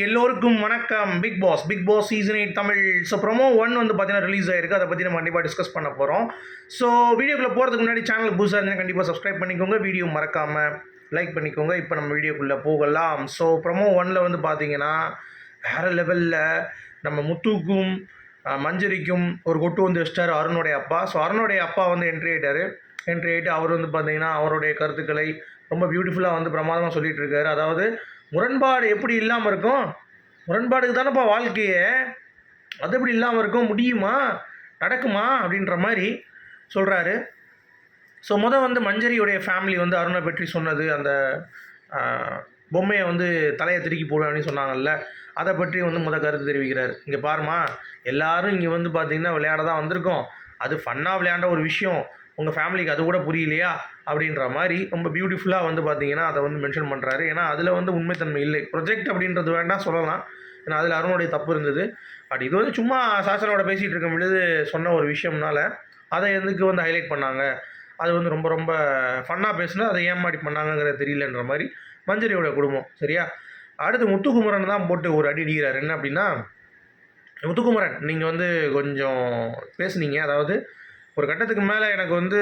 எல்லோருக்கும் வணக்கம். Bigg Boss season 8 Tamil. So promo 1 வந்து பார்த்தீங்கன்னா ரிலீஸ் ஆயிருக்கு. அதை பற்றி நம்ம கண்டிப்பாக டிஸ்கஸ் பண்ண போகிறோம். ஸோ வீடியோக்குள்ளே போகிறதுக்கு முன்னாடி சேனல் புதுசாக இருந்தால் கண்டிப்பாக சப்ஸ்கிரைப் பண்ணிக்கோங்க. வீடியோ மறக்காமல் லைக் பண்ணிக்கோங்க. இப்போ நம்ம வீடியோக்குள்ளே போகலாம். ஸோ ப்ரோமோ 1 வந்து பார்த்தீங்கன்னா வேறு லெவலில் நம்ம முத்துக்கும் மஞ்சரிக்கும் ஒரு கொட்டு வந்து வச்சிட்டார் அருணுடைய அப்பா. ஸோ அருணுடைய அப்பா வந்து என்ட்ரி ஆகிட்டு அவர் வந்து பார்த்தீங்கன்னா அவருடைய கருத்துக்களை ரொம்ப பியூட்டிஃபுல்லாக வந்து பிரமாதமாக சொல்லிகிட்டு இருக்காரு. அதாவது முரண்பாடு எப்படி இல்லாமல் இருக்கும்? முரண்பாடுக்கு தானேப்பா வாழ்க்கையே, அது எப்படி இல்லாமல் இருக்கும்? முடியுமா, நடக்குமா அப்படின்ற மாதிரி சொல்கிறாரு. ஸோ வந்து மஞ்சரியுடைய ஃபேமிலி வந்து அருணை பற்றி சொன்னது, அந்த பொம்மையை வந்து தலையை திருக்கி போடுவேன் அப்படின்னு சொன்னாங்கல்ல, அதை பற்றி வந்து கருத்து தெரிவிக்கிறார். இங்கே பாருமா, எல்லோரும் இங்கே வந்து பார்த்திங்கன்னா விளையாட தான் வந்திருக்கோம், அது ஃபன்னாக விளையாண்ட ஒரு விஷயம், உங்கள் ஃபேமிலிக்கு அது கூட புரியலையா அப்படின்ற மாதிரி ரொம்ப பியூட்டிஃபுல்லாக வந்து பார்த்திங்கன்னா அதை வந்து மென்ஷன் பண்ணுறாரு. ஏன்னா அதில் வந்து உண்மைத்தன்மை இல்லை. ப்ரொஜெக்ட் அப்படின்றது வேண்டாம் சொல்லலாம், ஏன்னா அதில் அருணுடைய தப்பு இருந்தது. பட் இது வந்து சும்மா சாசனோட பேசிகிட்டு இருக்கும் பொழுது சொன்ன ஒரு விஷயம்னால அதை எதுக்கு வந்து ஹைலைட் பண்ணாங்க, அது வந்து ரொம்ப ரொம்ப ஃபன்னாக பேசுனா அதை ஏமாடி பண்ணாங்கங்கிறது தெரியலன்ற மாதிரி மஞ்சரியோட குடும்பம். சரியா? அடுத்து முத்துக்குமரன் தான் போட்டு ஒரு அடி அடிக்கிறார். என்ன அப்படின்னா, முத்துக்குமரன் நீங்கள் வந்து கொஞ்சம் பேசுனீங்க, அதாவது ஒரு கட்டத்துக்கு மேலே எனக்கு வந்து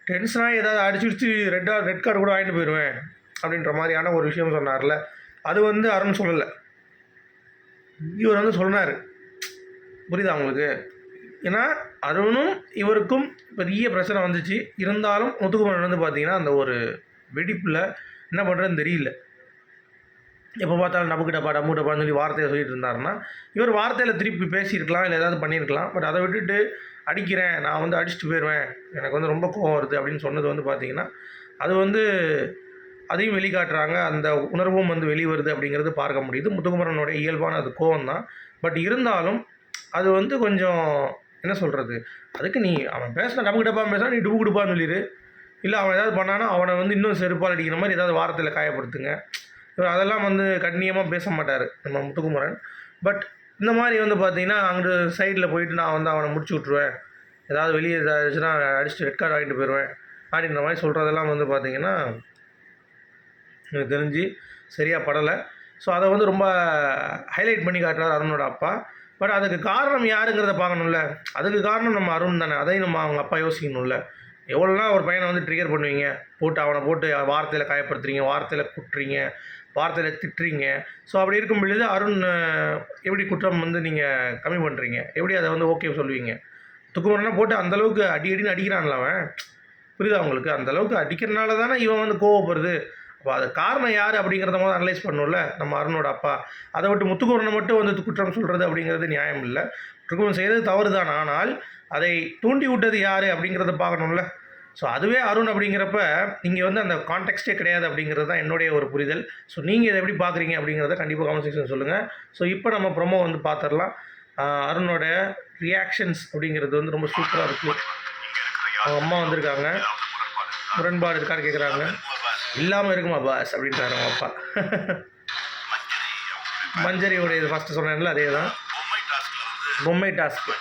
டென்ஷனாக ஏதாவது அடிச்சு ரெட் கார்டு கூட வாங்கிட்டு போயிடுவேன் அப்படின்ற மாதிரியான ஒரு விஷயம் சொன்னார்ல, அது வந்து அருண் சொல்லலை, இவர் வந்து சொன்னார். புரியுதா உங்களுக்கு? ஏன்னா அருணும் இவருக்கும் பெரிய பிரச்சனை வந்துச்சு. இருந்தாலும் முத்துக்குமரன் வந்து பார்த்திங்கன்னா அந்த ஒரு வெடிப்பில் என்ன பண்ணுறதுன்னு தெரியல, எப்போ பார்த்தாலும் டப்பு டப்பான்னு சொல்லி வார்த்தையை சொல்லிட்டு இருந்தாருன்னா, இவர் வார்த்தையில் திருப்பி பேசியிருக்கலாம், இல்லை ஏதாவது பண்ணியிருக்கலாம். பட் அதை விட்டுட்டு அடிக்கிறேன், நான் வந்து அடிச்சுட்டு போயிடுவேன், எனக்கு வந்து ரொம்ப கோவம் வருது அப்படின்னு சொன்னது வந்து பார்த்திங்கன்னா அது வந்து அதையும் வெளிக்காட்டுறாங்க. அந்த உணர்வும் வந்து வெளிவருது அப்படிங்கிறது பார்க்க முடியுது. முத்துக்குமரனுடைய இயல்பான அது கோவம் தான். பட் இருந்தாலும் அது வந்து கொஞ்சம் என்ன சொல்கிறது, அதுக்கு நீ அவன் பேசினா டப்பு டப்பான்னு பேசினா நீ டுபுக்கு டுப்பான்னு சொல்லிடு, இல்லை அவன் ஏதாவது பண்ணானா அவனை வந்து இன்னும் செருப்பால் அடிக்கிற மாதிரி ஏதாவது வாரத்தில் காயப்படுத்துங்க. அதெல்லாம் வந்து கண்ணியமாக பேச மாட்டார் நம்ம முத்துக்குமரன். பட் இந்த மாதிரி வந்து பார்த்திங்கன்னா அங்கே சைடில் போயிட்டு நான் வந்து அவனை முடிச்சு விட்ருவேன், ஏதாவது வெளியே ஏதாச்சுன்னா அடிச்சுட்டு ரெட் கார்டு வாங்கிட்டு போயிடுவேன் அப்படின்ற மாதிரி சொல்கிறதெல்லாம் வந்து பார்த்திங்கன்னா எனக்கு தெரிஞ்சு சரியாக படலை. ஸோ அதை வந்து ரொம்ப ஹைலைட் பண்ணி காட்டுறாரு அருணோட அப்பா. பட் அதுக்கு காரணம் யாருங்கிறத பார்க்கணும்ல, அதுக்கு காரணம் நம்ம அருண் தானே, அதையும் நம்ம அவங்க அப்பா யோசிக்கணும்ல. எவ்வளோனா ஒரு பையனை வந்து ட்ரிகர் பண்ணுவீங்க, அவனை போட்டு வார்த்தையில் காயப்படுத்துறீங்க, வார்த்தையில் குட்டுறீங்க, வார்த்தையில் திட்டுறீங்க. ஸோ அப்படி இருக்கும் பொழுது அருண் எப்படி குற்றம் வந்து நீங்கள் கம்மி பண்ணுறீங்க, எப்படி அதை வந்து ஓகே சொல்லுவீங்க? துக்குமரனா போட்டு அந்தளவுக்கு அடின்னு அடிக்கிறான்ல அவன், புரியுதா அவங்களுக்கு? அந்தளவுக்கு அடிக்கிறனால தானே இவன் வந்து கோவப்படுது. அப்போ அது காரணம் யார் அப்படிங்கிறத போது அனலைஸ் பண்ணணும்ல நம்ம அருணோட அப்பா. அதை விட்டு முத்துக்குமரனை மட்டும் வந்து குற்றம் சொல்கிறது அப்படிங்கிறது நியாயம் இல்லை. முத்துக்குமரன் செய்கிறது தவறு தான், ஆனால் அதை தூண்டி விட்டது யார் அப்படிங்கிறத பார்க்கணும்ல. ஸோ அதுவே அருண் அப்படிங்கிறப்ப இங்கே வந்து அந்த கான்டெக்ஸ்டே கிடையாது அப்படிங்கிறது தான் என்னுடைய ஒரு புரிதல். ஸோ நீங்கள் இதை எப்படி பார்க்குறீங்க அப்படிங்கிறத கண்டிப்பாக கமெண்ட் செக்ஷன் சொல்லுங்கள். ஸோ இப்போ நம்ம ப்ரொமோ வந்து பார்த்துடலாம். அருணோட ரியாக்ஷன்ஸ் அப்படிங்கிறது வந்து ரொம்ப சூப்பராக இருக்குது. அவங்க அம்மா வந்திருக்காங்க, முரண்பாடு இருக்கான்னு கேட்குறாங்க. இல்லாமல் இருக்குமா பாஸ் அப்படின்றாரு அவங்க அப்பா. மஞ்சரியோடைய இது ஃபஸ்ட்டு சொன்னேன்ல, அதே தான் பொம்மை டாஸ்க்கு.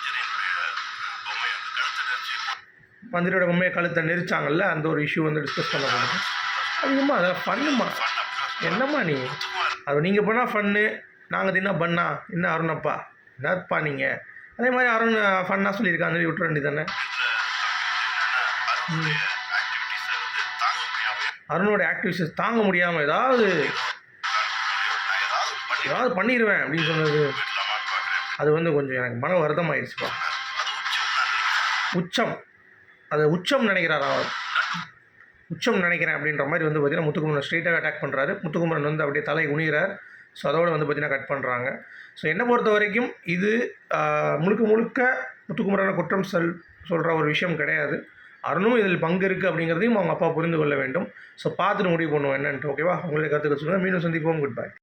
மந்திரியோட பொம்மையை கழுத்தை நெரிச்சாங்கல்ல, அந்த ஒரு இஷ்யூ வந்து டிஸ்கஸ் பண்ணப்படுது. அதிகமாக அதெல்லாம் ஃபன்னுமா, என்னம்மா நீ அது நீங்கள் பண்ணால் ஃபன்னு, நாங்கள் தின்னா பண்ணா என்ன அருணப்பா என்னப்பா நீங்கள்? அதே மாதிரி அருண் ஃபன்னாக சொல்லியிருக்காங்க, சொல்லி விட்டுற வேண்டி தானே. அருணோட ஆக்டிவிட்டிஸ் தாங்க முடியாமல் ஏதாவது பண்ணிடுவேன் அப்படின்னு சொன்னது, அது வந்து கொஞ்சம் எனக்கு மன வருத்தம் ஆயிடுச்சுப்பா. உச்சம் நினைக்கிறார் அவர், உச்சம் நினைக்கிறேன் அப்படின்ற மாதிரி வந்து பார்த்திங்கன்னா முத்துக்குமரன் ஸ்ட்ரெயிட்டாக அட்டாக் பண்ணுறாரு. முத்துக்குமரன் வந்து அப்படியே தலை குனிகிறார். ஸோ அதோடு வந்து பார்த்திங்கன்னா கட் பண்ணுறாங்க. ஸோ என்னை பொறுத்த வரைக்கும் இது முழுக்க முத்துக்குமரனை குற்றம் சொல்கிற ஒரு விஷயம் கிடையாது. அருணும் இதில் பங்கு இருக்குது அப்படிங்கிறதையும் அவங்க அப்பா புரிந்து கொள்ள வேண்டும். ஸோ பார்த்துட்டு முடிவு பண்ணுவோம் என்னன்ட்டு. ஓகேவா? உங்களுடைய கருத்துக்கள் சொல்லுங்கள். மீண்டும் சந்திப்போம். Good bye.